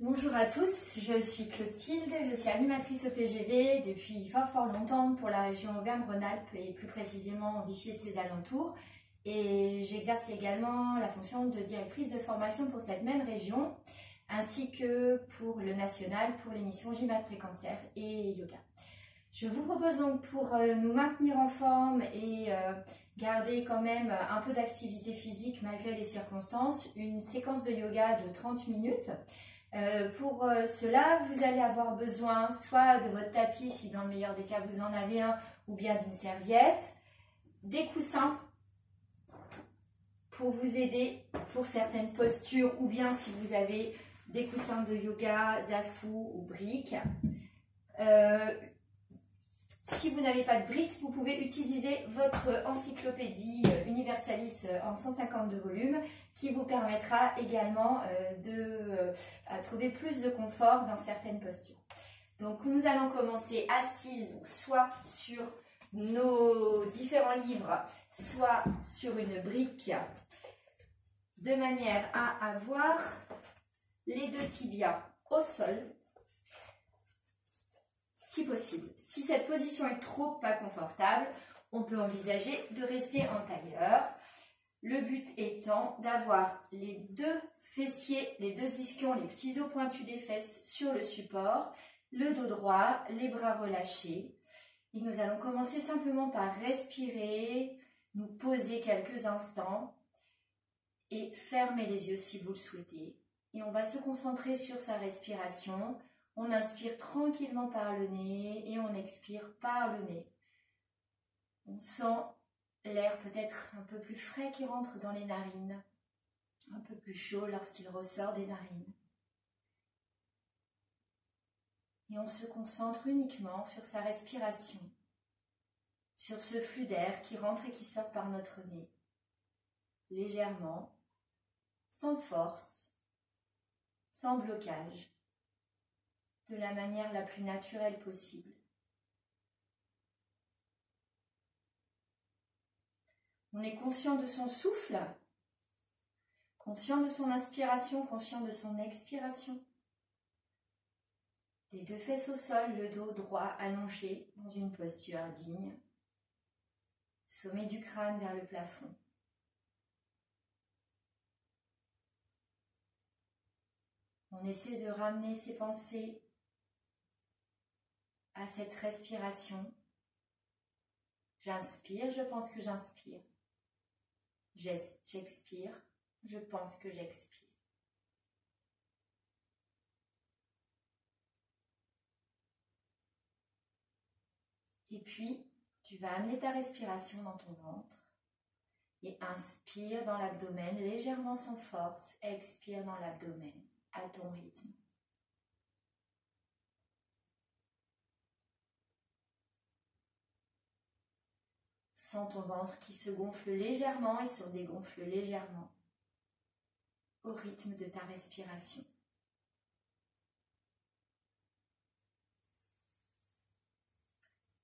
Bonjour à tous, je suis Clotilde, je suis animatrice au PGV depuis fort longtemps pour la région Auvergne-Rhône-Alpes et plus précisément Vichy et ses alentours. Et j'exerce également la fonction de directrice de formation pour cette même région, ainsi que pour le national, pour l'émission GIMAT Précancer et Yoga. Je vous propose donc pour nous maintenir en forme et garder quand même un peu d'activité physique malgré les circonstances, une séquence de yoga de 30 minutes. Pour cela, vous allez avoir besoin soit de votre tapis, si dans le meilleur des cas vous en avez un, ou bien d'une serviette, des coussins pour vous aider pour certaines postures, ou bien si vous avez des coussins de yoga, zafu ou briques. Si vous n'avez pas de briques, vous pouvez utiliser votre encyclopédie Universalis en 152 volumes qui vous permettra également de trouver plus de confort dans certaines postures. Donc nous allons commencer assises soit sur nos différents livres, soit sur une brique, de manière à avoir les deux tibias au sol. Si possible. Si cette position est trop pas confortable, on peut envisager de rester en tailleur. Le but étant d'avoir les deux fessiers, les deux ischions, les petits os pointus des fesses sur le support, le dos droit, les bras relâchés. Et nous allons commencer simplement par respirer, nous poser quelques instants et fermer les yeux si vous le souhaitez. Et on va se concentrer sur sa respiration. On inspire tranquillement par le nez et on expire par le nez. On sent l'air peut-être un peu plus frais qui rentre dans les narines, un peu plus chaud lorsqu'il ressort des narines. Et on se concentre uniquement sur sa respiration, sur ce flux d'air qui rentre et qui sort par notre nez, légèrement, sans force, sans blocage, de la manière la plus naturelle possible. On est conscient de son souffle, conscient de son inspiration, conscient de son expiration. Les deux fesses au sol, le dos droit allongé dans une posture digne. Sommet du crâne vers le plafond. On essaie de ramener ses pensées à cette respiration. J'inspire, je pense que j'inspire. J'expire, je pense que j'expire. Et puis, tu vas amener ta respiration dans ton ventre et inspire dans l'abdomen légèrement sans force, expire dans l'abdomen à ton rythme. Sens ton ventre qui se gonfle légèrement et se dégonfle légèrement au rythme de ta respiration.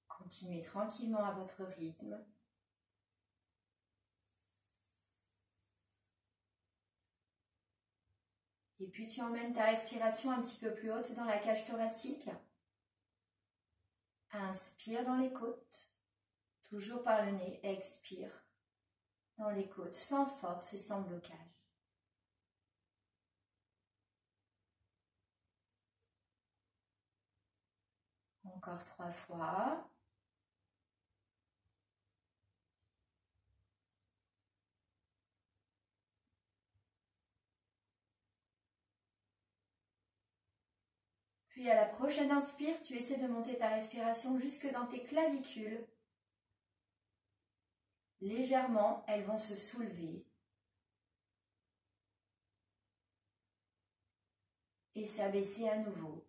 Continuez tranquillement à votre rythme. Et puis tu emmènes ta respiration un petit peu plus haute dans la cage thoracique. Inspire dans les côtes. Toujours par le nez, expire dans les côtes, sans force et sans blocage. Encore 3 fois. Puis à la prochaine inspire, tu essaies de monter ta respiration jusque dans tes clavicules. Légèrement, elles vont se soulever et s'abaisser à nouveau.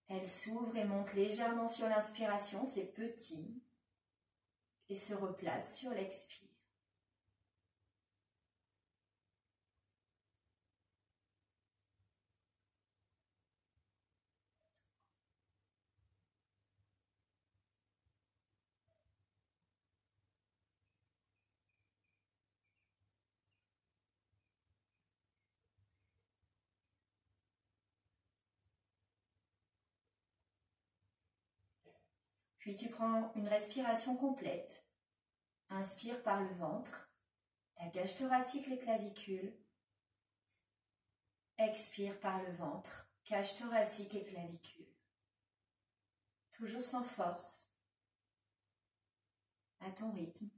Elles s'ouvrent et montent légèrement sur l'inspiration, c'est petit, et se replacent sur l'expire. Puis tu prends une respiration complète. Inspire par le ventre, la cage thoracique, les clavicules. Expire par le ventre, cage thoracique et clavicules. Toujours sans force, à ton rythme.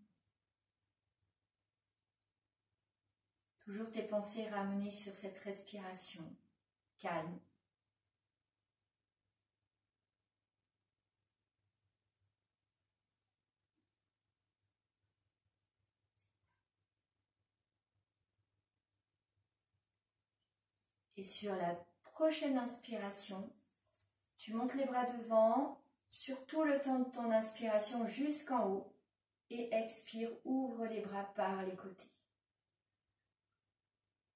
Toujours tes pensées ramenées sur cette respiration calme. Et sur la prochaine inspiration, tu montes les bras devant, sur tout le temps de ton inspiration jusqu'en haut. Et expire, ouvre les bras par les côtés.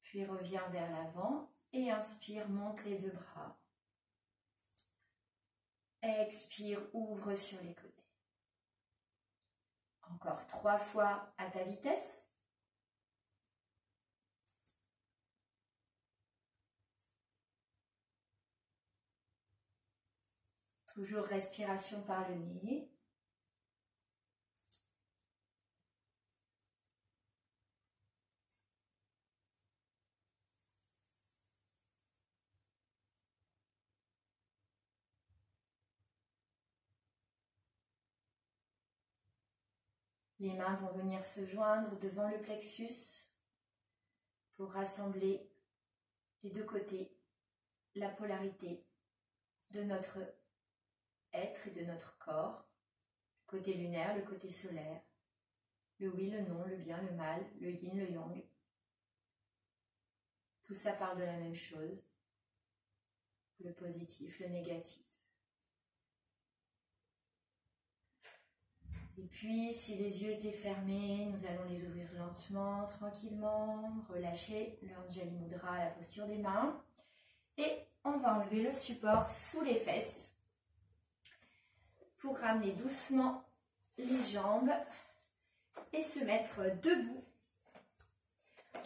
Puis reviens vers l'avant et inspire, monte les deux bras. Expire, ouvre sur les côtés. Encore 3 fois à ta vitesse. Toujours respiration par le nez. Les mains vont venir se joindre devant le plexus pour rassembler les deux côtés, la polarité de notre être et de notre corps, le côté lunaire, le côté solaire, le oui, le non, le bien, le mal, le yin, le yang. Tout ça parle de la même chose, le positif, le négatif. Et puis, si les yeux étaient fermés, nous allons les ouvrir lentement, tranquillement, relâcher le Anjali Mudra, la posture des mains. Et on va enlever le support sous les fesses pour ramener doucement les jambes et se mettre debout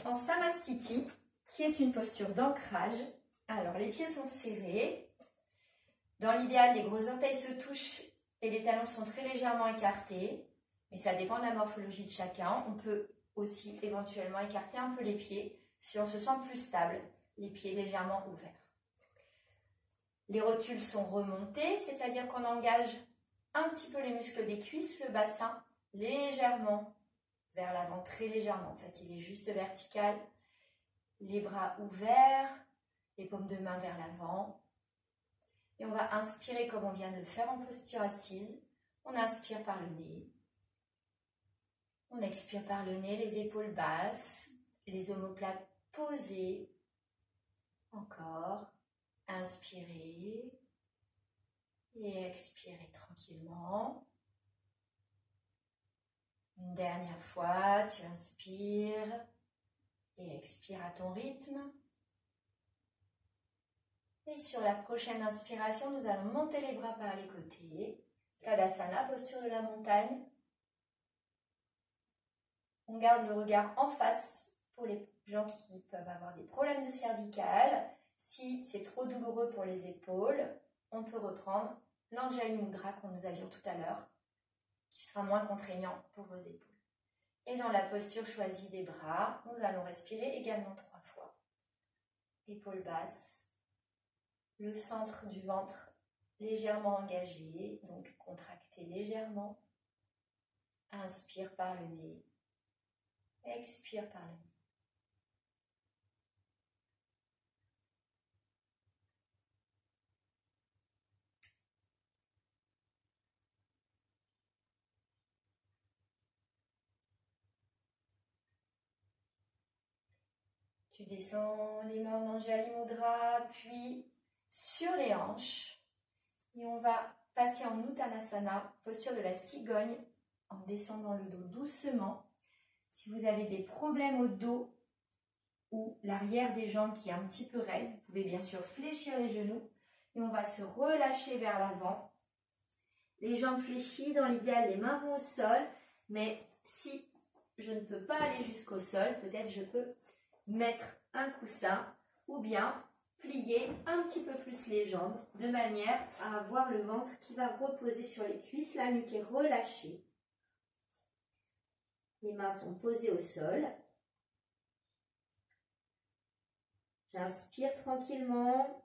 en Samastiti, qui est une posture d'ancrage. Alors, les pieds sont serrés. Dans l'idéal, les gros orteils se touchent et les talons sont très légèrement écartés, mais ça dépend de la morphologie de chacun. On peut aussi éventuellement écarter un peu les pieds si on se sent plus stable, les pieds légèrement ouverts. Les rotules sont remontées, c'est-à-dire qu'on engage un petit peu les muscles des cuisses, le bassin légèrement vers l'avant, très légèrement. En fait, il est juste vertical. Les bras ouverts, les paumes de main vers l'avant. Et on va inspirer comme on vient de le faire en posture assise. On inspire par le nez. On expire par le nez, les épaules basses, les omoplates posées. Encore. Inspirez. Et expirez tranquillement. Une dernière fois, tu inspires et expires à ton rythme. Et sur la prochaine inspiration, nous allons monter les bras par les côtés. Tadasana, posture de la montagne. On garde le regard en face pour les gens qui peuvent avoir des problèmes de cervicales. Si c'est trop douloureux pour les épaules, on peut reprendre l'Anjali Mudra que nous avions tout à l'heure, qui sera moins contraignant pour vos épaules. Et dans la posture choisie des bras, nous allons respirer également 3 fois. Épaules basses. Le centre du ventre légèrement engagé, donc contracté légèrement. Inspire par le nez. Expire par le nez. Tu descends les mains en Anjali Mudra, puis sur les hanches. Et on va passer en Uttanasana, posture de la cigogne, en descendant le dos doucement. Si vous avez des problèmes au dos ou l'arrière des jambes qui est un petit peu raide, vous pouvez bien sûr fléchir les genoux. Et on va se relâcher vers l'avant. Les jambes fléchies, dans l'idéal, les mains vont au sol. Mais si je ne peux pas aller jusqu'au sol, peut-être je peux mettre un coussin ou bien plier un petit peu plus les jambes de manière à avoir le ventre qui va reposer sur les cuisses, la nuque est relâchée. Les mains sont posées au sol. J'inspire tranquillement.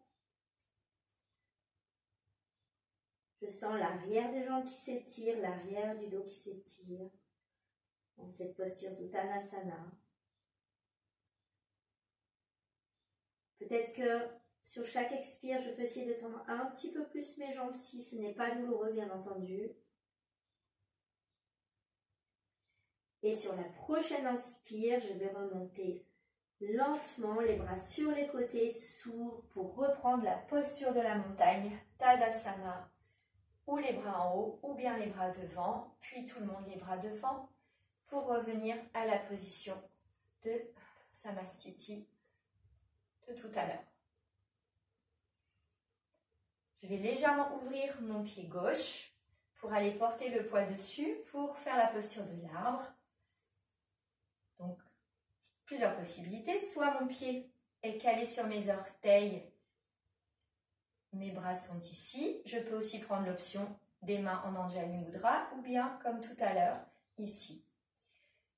Je sens l'arrière des jambes qui s'étire, l'arrière du dos qui s'étire. Dans cette posture d'Uttanasana. Peut-être que sur chaque expire, je peux essayer de tendre un petit peu plus mes jambes si ce n'est pas douloureux, bien entendu. Et sur la prochaine inspire, je vais remonter lentement, les bras sur les côtés, s'ouvrent pour reprendre la posture de la montagne, Tadasana, ou les bras en haut, ou bien les bras devant, puis tout le monde les bras devant, pour revenir à la position de Samastiti de tout à l'heure. Je vais légèrement ouvrir mon pied gauche pour aller porter le poids dessus pour faire la posture de l'arbre. Donc, plusieurs possibilités. Soit mon pied est calé sur mes orteils, mes bras sont ici. Je peux aussi prendre l'option des mains en Anjali Mudra ou bien, comme tout à l'heure, ici.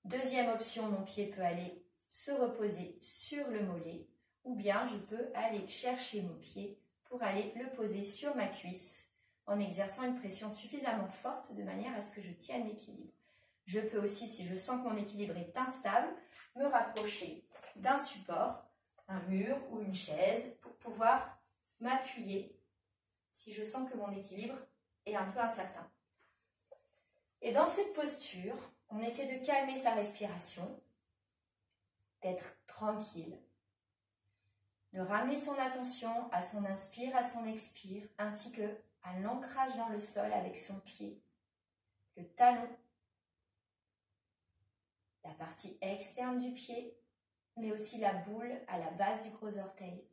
Deuxième option, mon pied peut aller se reposer sur le mollet ou bien je peux aller chercher mon pied pour aller le poser sur ma cuisse en exerçant une pression suffisamment forte de manière à ce que je tienne l'équilibre. Je peux aussi, si je sens que mon équilibre est instable, me rapprocher d'un support, un mur ou une chaise pour pouvoir m'appuyer si je sens que mon équilibre est un peu incertain. Et dans cette posture, on essaie de calmer sa respiration, d'être tranquille, de ramener son attention à son inspire, à son expire, ainsi que à l'ancrage dans le sol avec son pied, le talon, la partie externe du pied, mais aussi la boule à la base du gros orteil.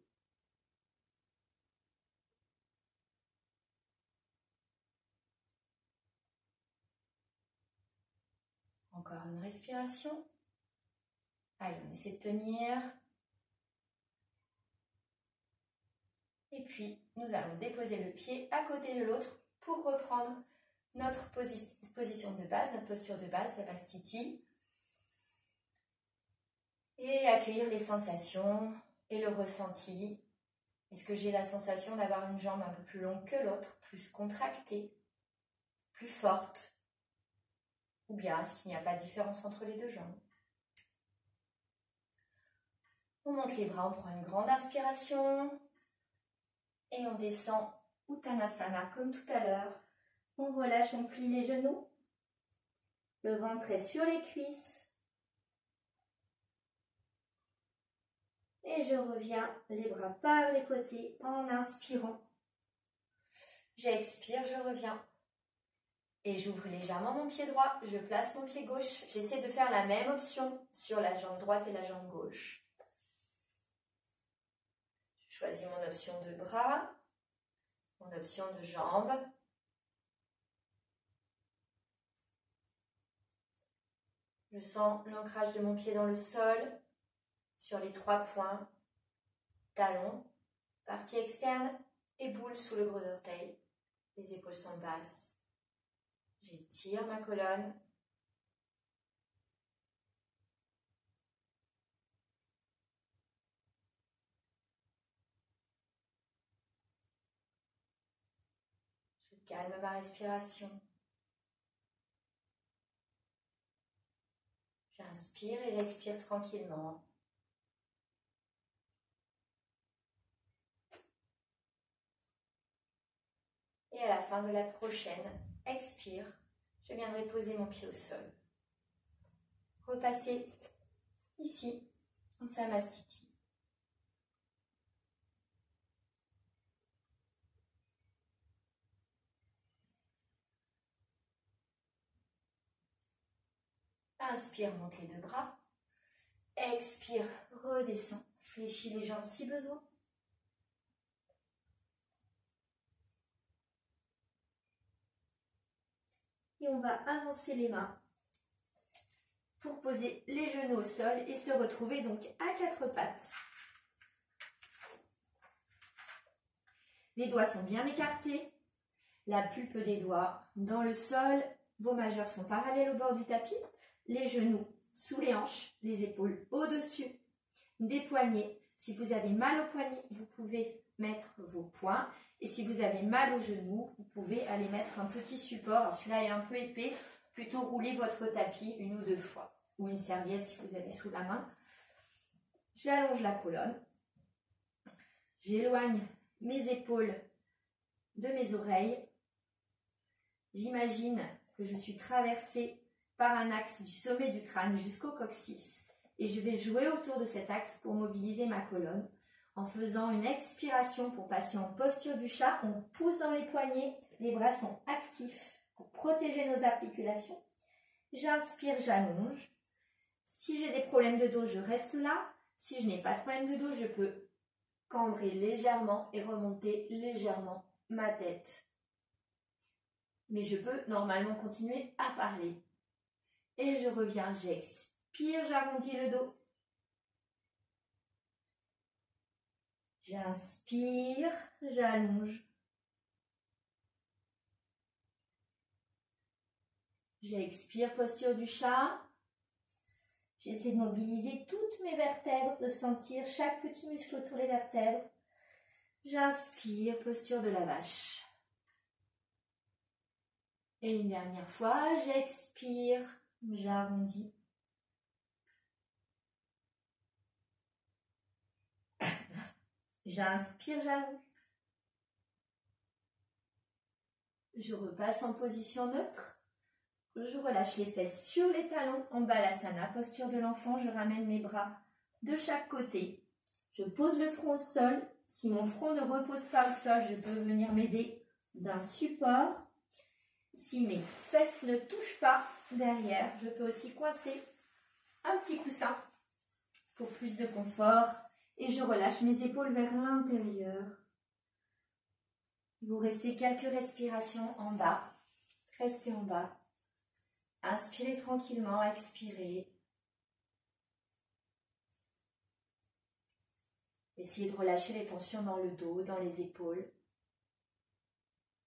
Encore une respiration. Allez, on essaie de tenir. Et puis, nous allons déposer le pied à côté de l'autre pour reprendre notre position de base, notre posture de base, la Vastiti. Et accueillir les sensations et le ressenti. Est-ce que j'ai la sensation d'avoir une jambe un peu plus longue que l'autre, plus contractée, plus forte? Ou bien est-ce qu'il n'y a pas de différence entre les deux jambes? On monte les bras, on prend une grande inspiration. Et on descend Uttanasana comme tout à l'heure. On relâche, on plie les genoux. Le ventre est sur les cuisses. Et je reviens les bras par les côtés en inspirant. J'expire, je reviens. Et j'ouvre légèrement mon pied droit, je place mon pied gauche. J'essaie de faire la même option sur la jambe droite et la jambe gauche. Je choisis mon option de bras, mon option de jambes. Je sens l'ancrage de mon pied dans le sol, sur les 3 points, talon, partie externe et boule sous le gros orteil. Les épaules sont basses. J'étire ma colonne. Je calme ma respiration. J'inspire et j'expire tranquillement. Et à la fin de la prochaine expire, je viendrai poser mon pied au sol. Repasser ici en Samastiti. Inspire, monte les 2 bras. Expire, redescend. Fléchis les jambes si besoin. Et on va avancer les mains pour poser les genoux au sol et se retrouver donc à 4 pattes. Les doigts sont bien écartés, la pulpe des doigts dans le sol, vos majeurs sont parallèles au bord du tapis, les genoux sous les hanches, les épaules au-dessus des poignets. Si vous avez mal au poignet, vous pouvez mettre vos poings. Et si vous avez mal au genou, vous pouvez aller mettre un petit support. Alors celui-là est un peu épais, plutôt rouler votre tapis 1 ou 2 fois. Ou une serviette si vous avez sous la main. J'allonge la colonne. J'éloigne mes épaules de mes oreilles. J'imagine que je suis traversée par un axe du sommet du crâne jusqu'au coccyx. Et je vais jouer autour de cet axe pour mobiliser ma colonne. En faisant une expiration pour passer en posture du chat, on pousse dans les poignets, les bras sont actifs pour protéger nos articulations. J'inspire, j'allonge. Si j'ai des problèmes de dos, je reste là. Si je n'ai pas de problème de dos, je peux cambrer légèrement et remonter légèrement ma tête. Mais je peux normalement continuer à parler. Et je reviens, j'expire, j'arrondis le dos. J'inspire, j'allonge. J'expire, posture du chat. J'essaie de mobiliser toutes mes vertèbres, de sentir chaque petit muscle autour des vertèbres. J'inspire, posture de la vache. Et une dernière fois, j'expire, j'arrondis. J'inspire, j'allonge. Je repasse en position neutre. Je relâche les fesses sur les talons en balasana, posture de l'enfant. Je ramène mes bras de chaque côté. Je pose le front au sol. Si mon front ne repose pas au sol, je peux venir m'aider d'un support. Si mes fesses ne touchent pas derrière, je peux aussi coincer un petit coussin pour plus de confort. Et je relâche mes épaules vers l'intérieur. Vous restez quelques respirations en bas. Restez en bas. Inspirez tranquillement, expirez. Essayez de relâcher les tensions dans le dos, dans les épaules.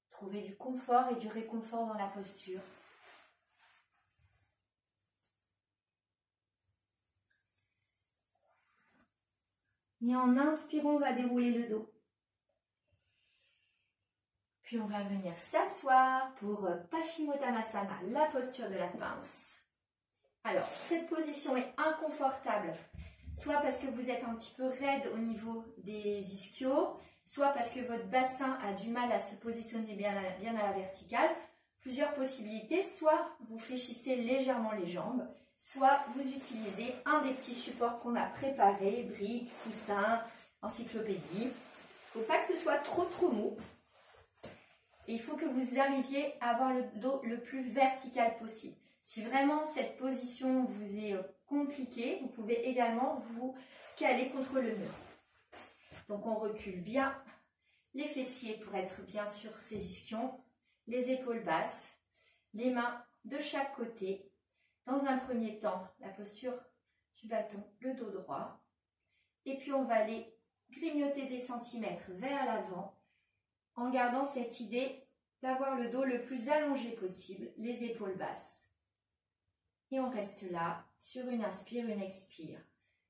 Trouvez du confort et du réconfort dans la posture. Et en inspirant, on va dérouler le dos. Puis on va venir s'asseoir pour Paschimottanasana, la posture de la pince. Alors, si cette position est inconfortable, soit parce que vous êtes un petit peu raide au niveau des ischios, soit parce que votre bassin a du mal à se positionner bien à la verticale, plusieurs possibilités. Soit vous fléchissez légèrement les jambes, soit vous utilisez un des petits supports qu'on a préparés, briques, coussins, encyclopédie. Il ne faut pas que ce soit trop mou. Et il faut que vous arriviez à avoir le dos le plus vertical possible. Si vraiment cette position vous est compliquée, vous pouvez également vous caler contre le mur. Donc on recule bien les fessiers pour être bien sur ces ischions, les épaules basses, les mains de chaque côté. Dans un premier temps, la posture du bâton, le dos droit. Et puis on va aller grignoter des centimètres vers l'avant en gardant cette idée d'avoir le dos le plus allongé possible, les épaules basses. Et on reste là sur une inspire, une expire.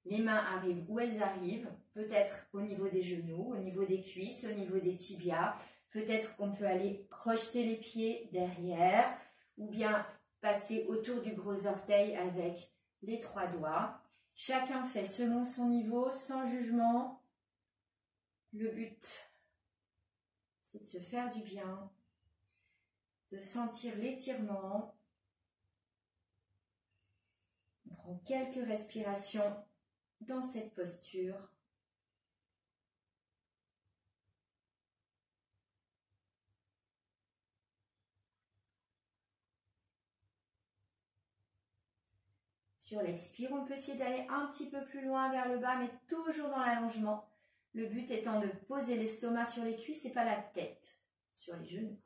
Les mains arrivent où elles arrivent, peut-être au niveau des genoux, au niveau des cuisses, au niveau des tibias. Peut-être qu'on peut aller crocheter les pieds derrière ou bien passer autour du gros orteil avec les 3 doigts. Chacun fait selon son niveau, sans jugement. Le but, c'est de se faire du bien, de sentir l'étirement. On prend quelques respirations dans cette posture. Sur l'expire, on peut essayer d'aller un petit peu plus loin vers le bas, mais toujours dans l'allongement. Le but étant de poser l'estomac sur les cuisses et pas la tête sur les genoux.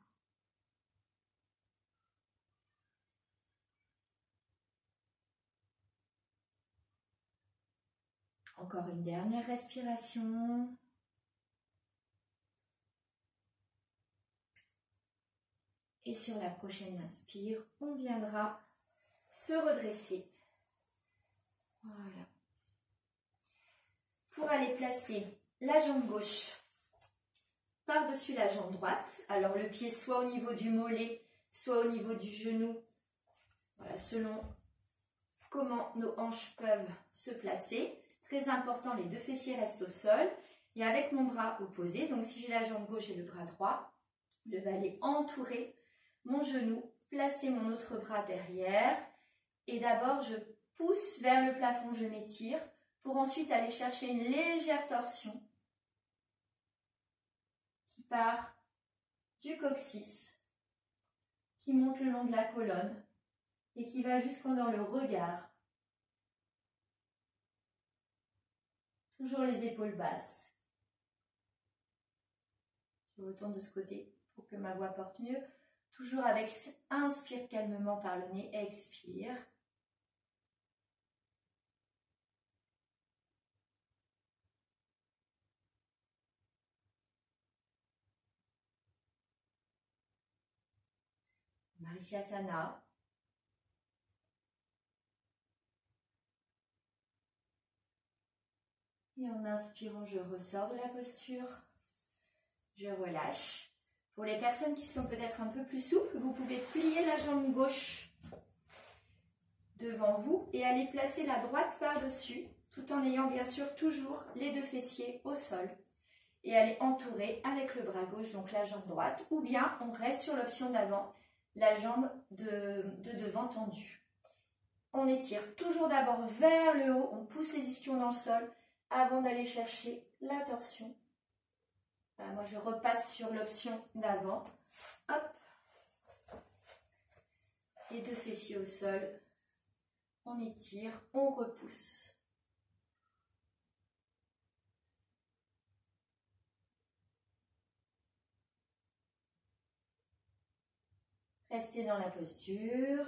Encore une dernière respiration. Et sur la prochaine inspire, on viendra se redresser. Voilà. Pour aller placer la jambe gauche par-dessus la jambe droite, alors le pied soit au niveau du mollet, soit au niveau du genou, voilà, selon comment nos hanches peuvent se placer. Très important, les deux fessiers restent au sol. Et avec mon bras opposé, donc si j'ai la jambe gauche et le bras droit, je vais aller entourer mon genou, placer mon autre bras derrière. Et d'abord, je pousse vers le plafond, je m'étire, pour ensuite aller chercher une légère torsion qui part du coccyx, qui monte le long de la colonne et qui va jusqu'en dans le regard. Toujours les épaules basses. Je retourne de ce côté pour que ma voix porte mieux. Toujours avec inspire calmement par le nez, expire. Marichyasana. Et en inspirant, je ressors de la posture. Je relâche. Pour les personnes qui sont peut-être un peu plus souples, vous pouvez plier la jambe gauche devant vous et aller placer la droite par-dessus, tout en ayant bien sûr toujours les deux fessiers au sol. Et aller entourer avec le bras gauche, donc la jambe droite, ou bien on reste sur l'option d'avant, la jambe de devant tendue. On étire toujours d'abord vers le haut, on pousse les ischions dans le sol avant d'aller chercher la torsion. Voilà, moi je repasse sur l'option d'avant. Hop. Les deux fessiers au sol. On étire, on repousse. Restez dans la posture.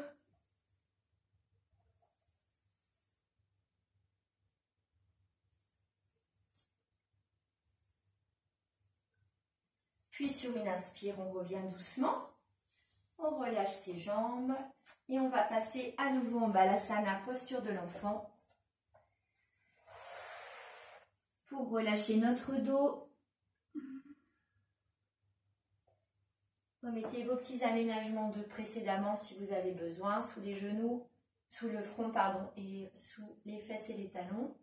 Puis sur une inspire, on revient doucement. On relâche ses jambes et on va passer à nouveau en Balasana, posture de l'enfant. Pour relâcher notre dos, remettez vos petits aménagements de précédemment si vous avez besoin, sous les genoux, sous le front, pardon, et sous les fesses et les talons.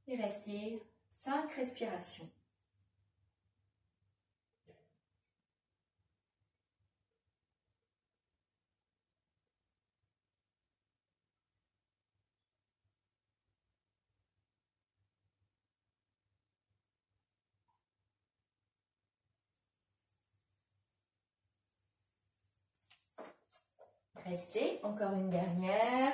Et restez 5 respirations. Restez, encore une dernière.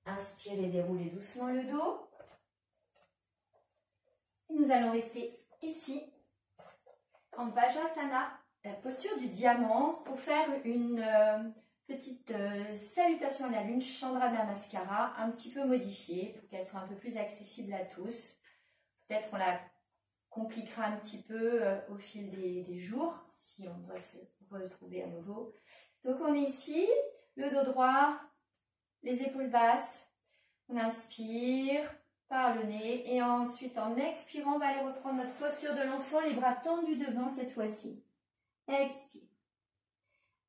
Inspirez, déroulez doucement le dos. Et nous allons rester ici, en Vajrasana, la posture du diamant, pour faire une petite salutation à la lune, Chandra Namaskara, un petit peu modifiée, pour qu'elle soit un peu plus accessible à tous. Peut-être on la compliquera un petit peu au fil des jours, si on doit se retrouver à nouveau. Donc on est ici, le dos droit, les épaules basses, on inspire par le nez et ensuite en expirant, on va aller reprendre notre posture de l'enfant, les bras tendus devant cette fois-ci. Expire.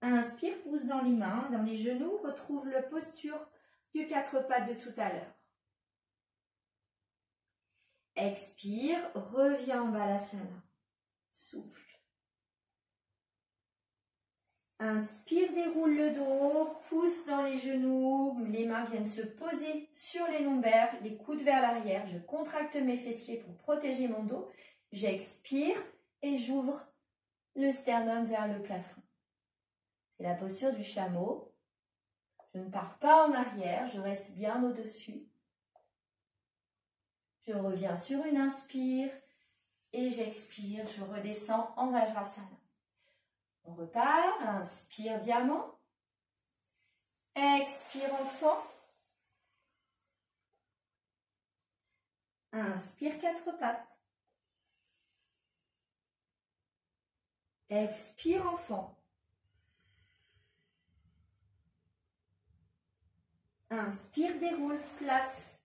Inspire, pousse dans les mains, dans les genoux, retrouve la posture du 4 pattes de tout à l'heure. Expire, reviens en Balasana. Souffle. Inspire, déroule le dos, pousse dans les genoux, les mains viennent se poser sur les lombaires, les coudes vers l'arrière. Je contracte mes fessiers pour protéger mon dos. J'expire et j'ouvre le sternum vers le plafond. C'est la posture du chameau. Je ne pars pas en arrière, je reste bien au-dessus. Je reviens sur une inspire et j'expire, je redescends en Vajrasana. On repart, inspire diamant, expire enfant, Inspire, 4 pattes. Expire, enfant. Inspire, déroule, place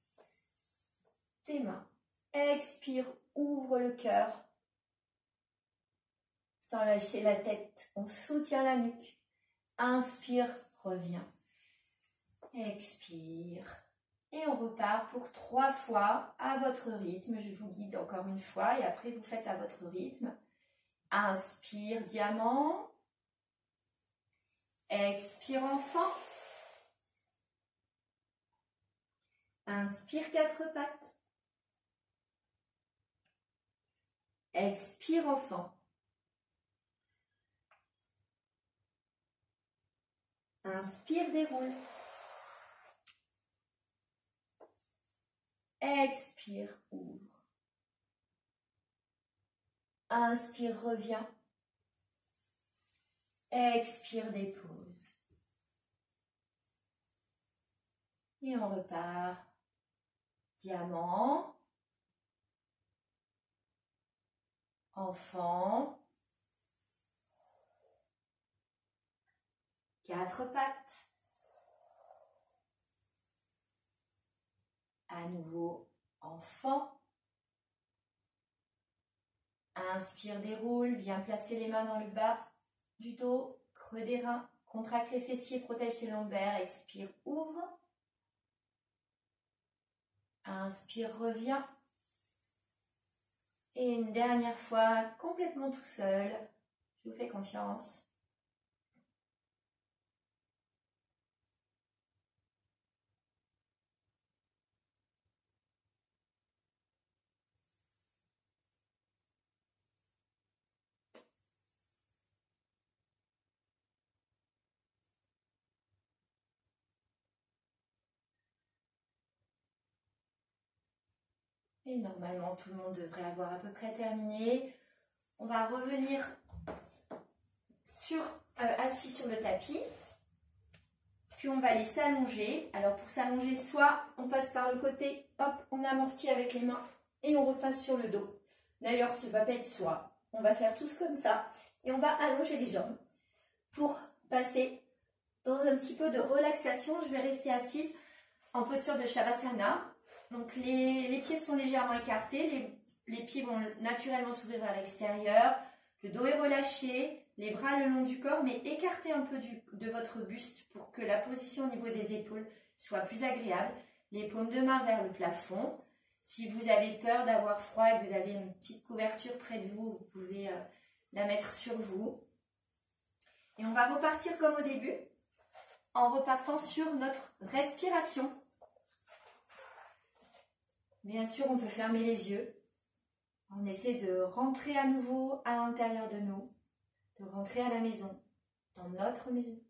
tes mains. Expire, ouvre le cœur. Sans lâcher la tête, on soutient la nuque. Inspire, reviens. Expire. Et on repart pour 3 fois à votre rythme. Je vous guide encore une fois et après vous faites à votre rythme. Inspire, diamant. Expire, enfant. Inspire, 4 pattes. Expire, enfant. Inspire, déroule. Expire, ouvre. Inspire, reviens. Expire, dépose. Et on repart. Diamant. Enfant. 4 pattes. À nouveau, enfant. Inspire, déroule. Viens placer les mains dans le bas du dos. Creux des reins. Contracte les fessiers, protège tes lombaires. Expire, ouvre. Inspire, reviens. Et une dernière fois, complètement tout seul. Je vous fais confiance. Et normalement, tout le monde devrait avoir à peu près terminé. On va revenir assis sur le tapis. Puis on va aller s'allonger. Alors pour s'allonger, soit on passe par le côté, hop, on amortit avec les mains et on repasse sur le dos. D'ailleurs, ça va pas être soit. On va faire tous comme ça. Et on va allonger les jambes. Pour passer dans un petit peu de relaxation, je vais rester assise en posture de Shavasana. Donc les pieds sont légèrement écartés, les pieds vont naturellement s'ouvrir vers l'extérieur, le dos est relâché, les bras le long du corps, mais écartez un peu de votre buste pour que la position au niveau des épaules soit plus agréable. Les paumes de main vers le plafond. Si vous avez peur d'avoir froid et que vous avez une petite couverture près de vous, vous pouvez la mettre sur vous. Et on va repartir comme au début, en repartant sur notre respiration. Bien sûr, on peut fermer les yeux. On essaie de rentrer à nouveau à l'intérieur de nous, de rentrer à la maison, dans notre maison.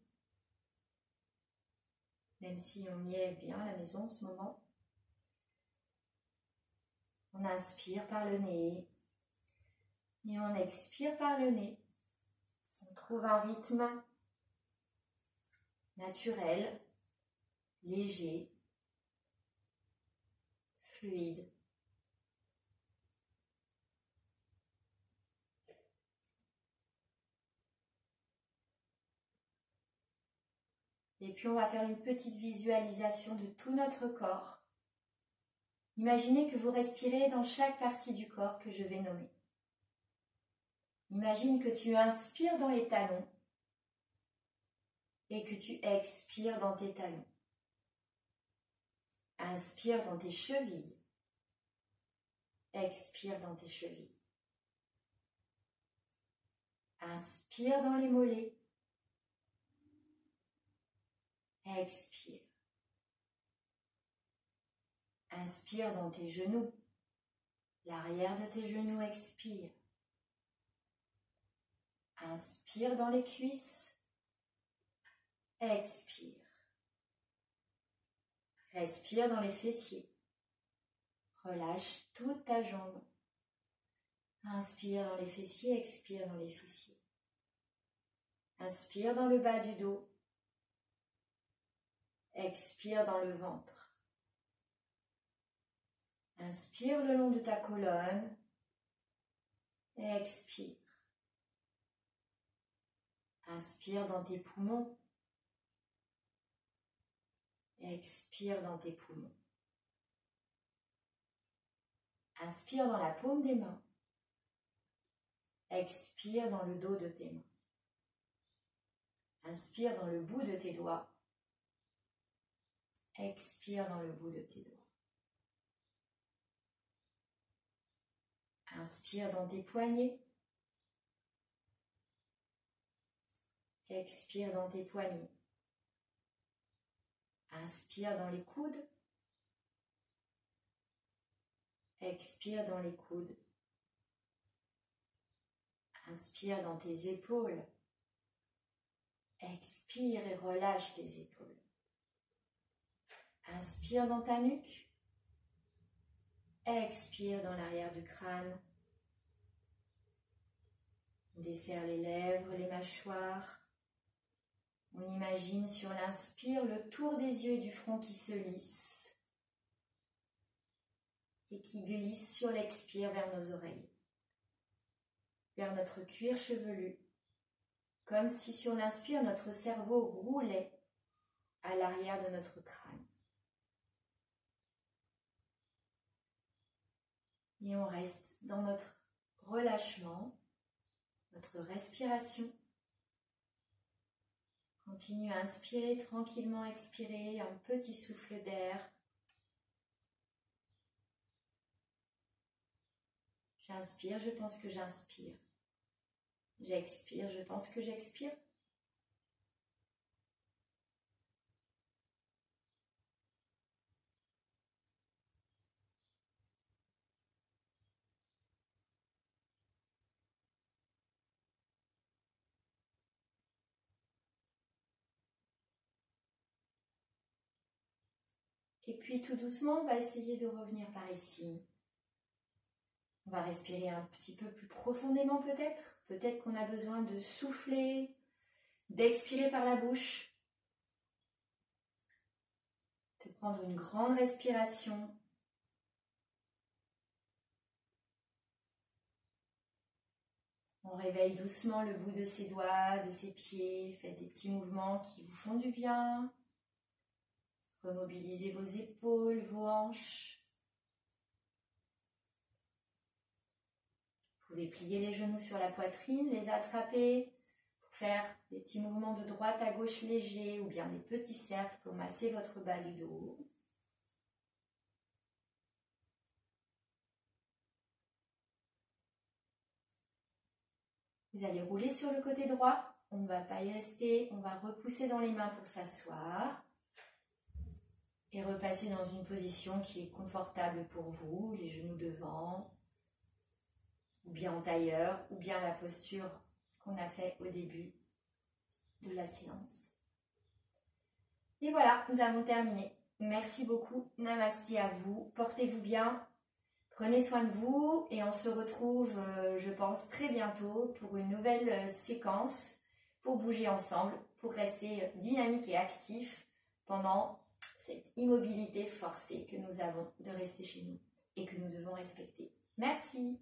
Même si on y est bien à la maison en ce moment. On inspire par le nez et on expire par le nez. On trouve un rythme naturel, léger, fluide. Et puis on va faire une petite visualisation de tout notre corps. Imaginez que vous respirez dans chaque partie du corps que je vais nommer. Imagine que tu inspires dans les talons et que tu expires dans tes talons. Inspire dans tes chevilles. Expire dans tes chevilles. Inspire dans les mollets. Expire. Inspire dans tes genoux. L'arrière de tes genoux expire. Inspire dans les cuisses. Expire. Respire dans les fessiers. Relâche toute ta jambe. Inspire dans les fessiers, expire dans les fessiers. Inspire dans le bas du dos. Expire dans le ventre. Inspire le long de ta colonne. Expire. Inspire dans tes poumons. Expire dans tes poumons. Inspire dans la paume des mains. Expire dans le dos de tes mains. Inspire dans le bout de tes doigts. Expire dans le bout de tes doigts. Inspire dans tes poignets. Expire dans tes poignets. Inspire dans les coudes. Expire dans les coudes. Inspire dans tes épaules. Expire et relâche tes épaules. Inspire dans ta nuque. Expire dans l'arrière du crâne. On desserre les lèvres, les mâchoires. On imagine sur l'inspire le tour des yeux et du front qui se lisse et qui glisse sur l'expire vers nos oreilles, vers notre cuir chevelu, comme si sur l'inspire notre cerveau roulait à l'arrière de notre crâne. Et on reste dans notre relâchement, notre respiration. Continue à inspirer tranquillement, expirer un petit souffle d'air. J'inspire, je pense que j'inspire. J'expire, je pense que j'expire. Et puis tout doucement, on va essayer de revenir par ici. On va respirer un petit peu plus profondément peut-être. Peut-être qu'on a besoin de souffler, d'expirer par la bouche. De prendre une grande respiration. On réveille doucement le bout de ses doigts, de ses pieds. Faites des petits mouvements qui vous font du bien. Remobilisez vos épaules, vos hanches. Vous pouvez plier les genoux sur la poitrine, les attraper pour faire des petits mouvements de droite à gauche légers ou bien des petits cercles pour masser votre bas du dos. Vous allez rouler sur le côté droit. On ne va pas y rester. On va repousser dans les mains pour s'asseoir. Et repasser dans une position qui est confortable pour vous, les genoux devant, ou bien en tailleur, ou bien la posture qu'on a fait au début de la séance. Et voilà, nous avons terminé. Merci beaucoup, namasté à vous, portez-vous bien, prenez soin de vous et on se retrouve, je pense, très bientôt pour une nouvelle séquence pour bouger ensemble, pour rester dynamique et actif pendant cette immobilité forcée que nous avons de rester chez nous et que nous devons respecter. Merci.